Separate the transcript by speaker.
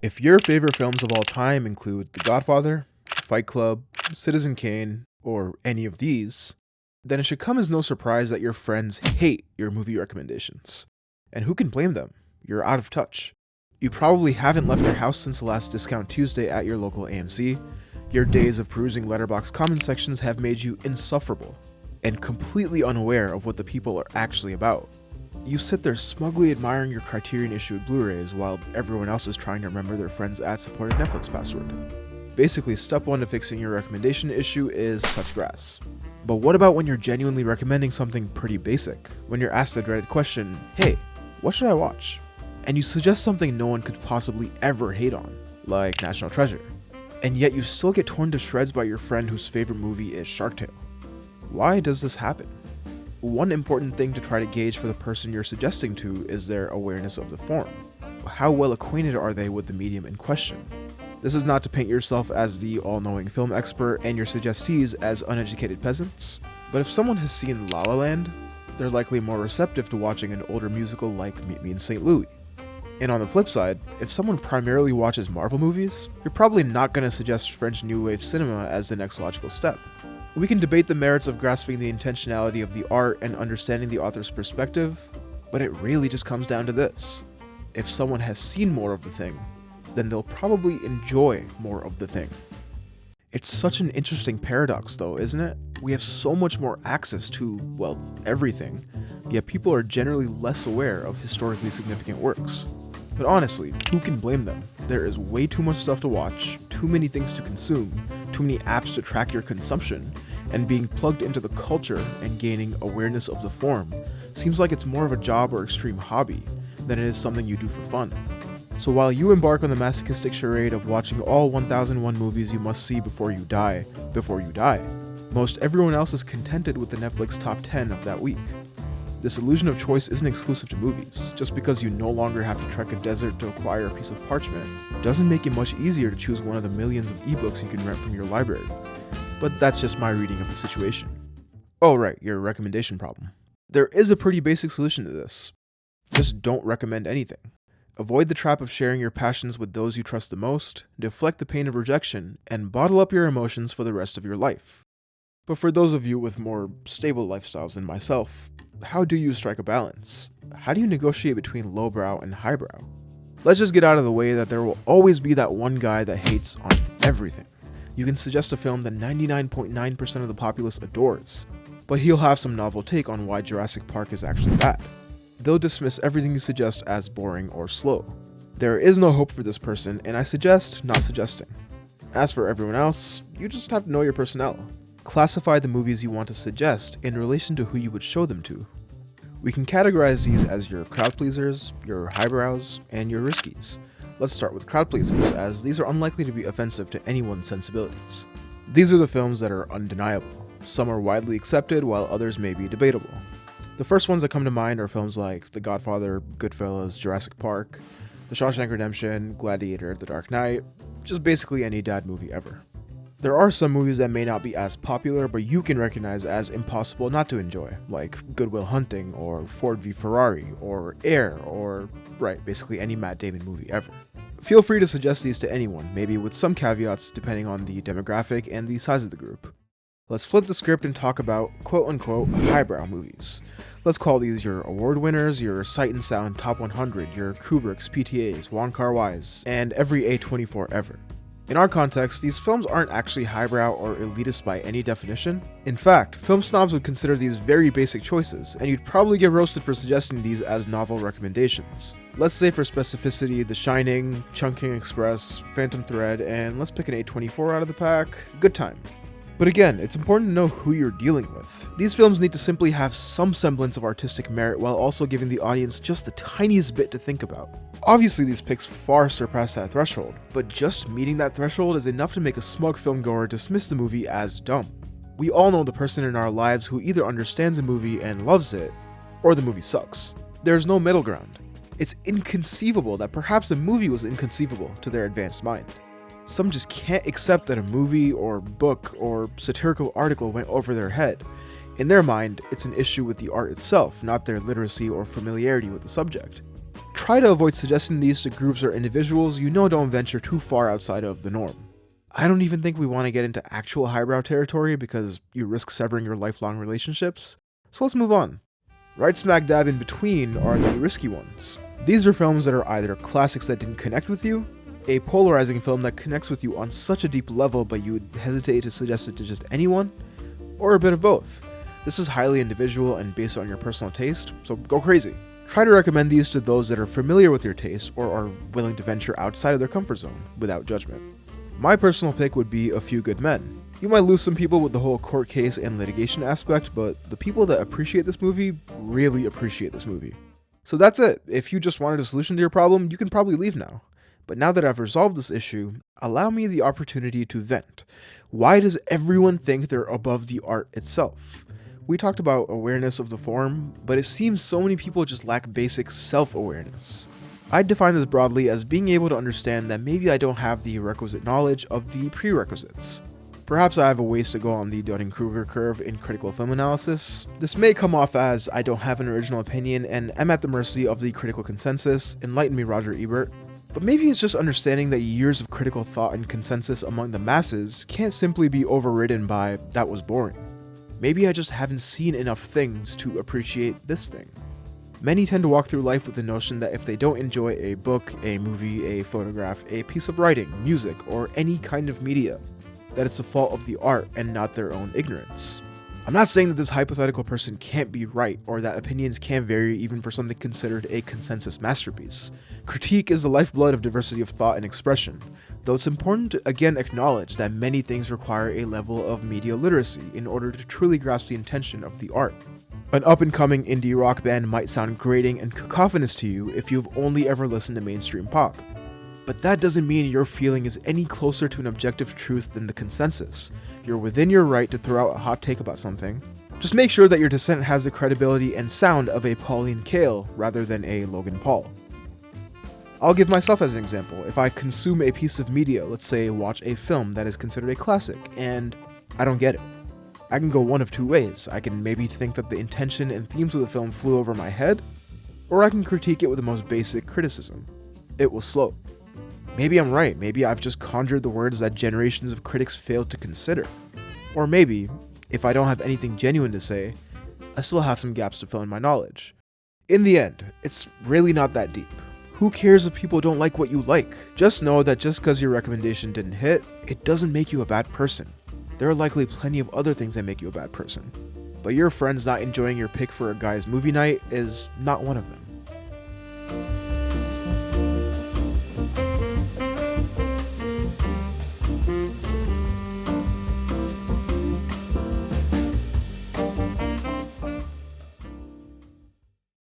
Speaker 1: If your favorite films of all time include The Godfather, Fight Club, Citizen Kane, or any of these, then it should come as no surprise that your friends hate your movie recommendations. And who can blame them? You're out of touch. You probably haven't left your house since the last Discount Tuesday at your local AMC. Your days of perusing Letterboxd comment sections have made you insufferable and completely unaware of what the people are actually about. You sit there smugly admiring your Criterion issued Blu-rays while everyone else is trying to remember their friend's ad-supported Netflix password. Basically, step 1 to fixing your recommendation issue is touch grass. But what about when you're genuinely recommending something pretty basic? When you're asked the dreaded question, hey, what should I watch? And you suggest something no one could possibly ever hate on, like National Treasure. And yet you still get torn to shreds by your friend whose favorite movie is Shark Tale. Why does this happen? One important thing to try to gauge for the person you're suggesting to is their awareness of the form. How well acquainted are they with the medium in question? This is not to paint yourself as the all-knowing film expert and your suggestees as uneducated peasants, but if someone has seen La La Land, they're likely more receptive to watching an older musical like Meet Me in St. Louis. And on the flip side, if someone primarily watches Marvel movies, you're probably not going to suggest French New Wave cinema as the next logical step. We can debate the merits of grasping the intentionality of the art and understanding the author's perspective, but it really just comes down to this. If someone has seen more of the thing, then they'll probably enjoy more of the thing. It's such an interesting paradox though, isn't it? We have so much more access to, well, everything, yet people are generally less aware of historically significant works. But honestly, who can blame them? There is way too much stuff to watch, too many things to consume, too many apps to track your consumption, and being plugged into the culture and gaining awareness of the form seems like it's more of a job or extreme hobby than it is something you do for fun. So while you embark on the masochistic charade of watching all 1001 movies you must see before you die, most everyone else is contented with the Netflix top 10 of that week. This illusion of choice isn't exclusive to movies. Just because you no longer have to trek a desert to acquire a piece of parchment doesn't make it much easier to choose one of the millions of ebooks you can rent from your library. But that's just my reading of the situation. Oh right, your recommendation problem. There is a pretty basic solution to this. Just don't recommend anything. Avoid the trap of sharing your passions with those you trust the most, deflect the pain of rejection, and bottle up your emotions for the rest of your life. But for those of you with more stable lifestyles than myself, how do you strike a balance? How do you negotiate between lowbrow and highbrow? Let's just get out of the way that there will always be that one guy that hates on everything. You can suggest a film that 99.9% of the populace adores, but he'll have some novel take on why Jurassic Park is actually bad. They'll dismiss everything you suggest as boring or slow. There is no hope for this person, and I suggest not suggesting. As for everyone else, you just have to know your personnel. Classify the movies you want to suggest in relation to who you would show them to. We can categorize these as your crowd pleasers, your highbrows, and your riskies. Let's start with crowd pleasers, as these are unlikely to be offensive to anyone's sensibilities. These are the films that are undeniable. Some are widely accepted, while others may be debatable. The first ones that come to mind are films like The Godfather, Goodfellas, Jurassic Park, The Shawshank Redemption, Gladiator, The Dark Knight, just basically any dad movie ever. There are some movies that may not be as popular, but you can recognize as impossible not to enjoy, like Good Will Hunting, or Ford v Ferrari, or Air, or, right, basically any Matt Damon movie ever. Feel free to suggest these to anyone, maybe with some caveats depending on the demographic and the size of the group. Let's flip the script and talk about quote-unquote highbrow movies. Let's call these your award winners, your Sight and Sound Top 100, your Kubricks, PTAs, Wong Kar-wais, and every A24 ever. In our context, these films aren't actually highbrow or elitist by any definition. In fact, film snobs would consider these very basic choices, and you'd probably get roasted for suggesting these as novel recommendations. Let's say for specificity, The Shining, Chungking Express, Phantom Thread, and let's pick an A24 out of the pack, Good Time. But again, it's important to know who you're dealing with. These films need to simply have some semblance of artistic merit while also giving the audience just the tiniest bit to think about. Obviously, these picks far surpass that threshold, but just meeting that threshold is enough to make a smug filmgoer dismiss the movie as dumb. We all know the person in our lives who either understands a movie and loves it, or the movie sucks. There's no middle ground. It's inconceivable that perhaps a movie was inconceivable to their advanced mind. Some just can't accept that a movie or book or satirical article went over their head. In their mind, it's an issue with the art itself, not their literacy or familiarity with the subject. try to avoid suggesting these to groups or individuals you know don't venture too far outside of the norm. I don't even think we want to get into actual highbrow territory because you risk severing your lifelong relationships, so let's move on. Right smack dab in between are the risky ones. These are films that are either classics that didn't connect with you, a polarizing film that connects with you on such a deep level but you would hesitate to suggest it to just anyone, or a bit of both. This is highly individual and based on your personal taste, so go crazy. Try to recommend these to those that are familiar with your taste or are willing to venture outside of their comfort zone without judgment. My personal pick would be A Few Good Men. You might lose some people with the whole court case and litigation aspect, but the people that appreciate this movie really appreciate this movie. So that's it. If you just wanted a solution to your problem, you can probably leave now. But now that I've resolved this issue, allow me the opportunity to vent. Why does everyone think they're above the art itself? We talked about awareness of the form, but it seems so many people just lack basic self-awareness. I'd define this broadly as being able to understand that maybe I don't have the requisite knowledge of the prerequisites. Perhaps I have a ways to go on the Dunning-Kruger curve in critical film analysis. This may come off as I don't have an original opinion and am at the mercy of the critical consensus, enlighten me Roger Ebert. But maybe it's just understanding that years of critical thought and consensus among the masses can't simply be overridden by "that was boring." Maybe I just haven't seen enough things to appreciate this thing. Many tend to walk through life with the notion that if they don't enjoy a book, a movie, a photograph, a piece of writing, music, or any kind of media, that it's the fault of the art and not their own ignorance. I'm not saying that this hypothetical person can't be right or that opinions can vary even for something considered a consensus masterpiece. Critique is the lifeblood of diversity of thought and expression, though it's important to again acknowledge that many things require a level of media literacy in order to truly grasp the intention of the art. An up-and-coming indie rock band might sound grating and cacophonous to you if you've only ever listened to mainstream pop. But that doesn't mean your feeling is any closer to an objective truth than the consensus. You're within your right to throw out a hot take about something. Just make sure that your dissent has the credibility and sound of a Pauline Kael rather than a Logan Paul. I'll give myself as an example. If I consume a piece of media, let's say watch a film that is considered a classic, and I don't get it, I can go one of two ways. I can maybe think that the intention and themes of the film flew over my head, or I can critique it with the most basic criticism. It was slow. Maybe I'm right, maybe I've just conjured the words that generations of critics failed to consider. Or maybe, if I don't have anything genuine to say, I still have some gaps to fill in my knowledge. In the end, it's really not that deep. Who cares if people don't like what you like? Just know that just because your recommendation didn't hit, it doesn't make you a bad person. There are likely plenty of other things that make you a bad person. But your friends not enjoying your pick for a guy's movie night is not one of them.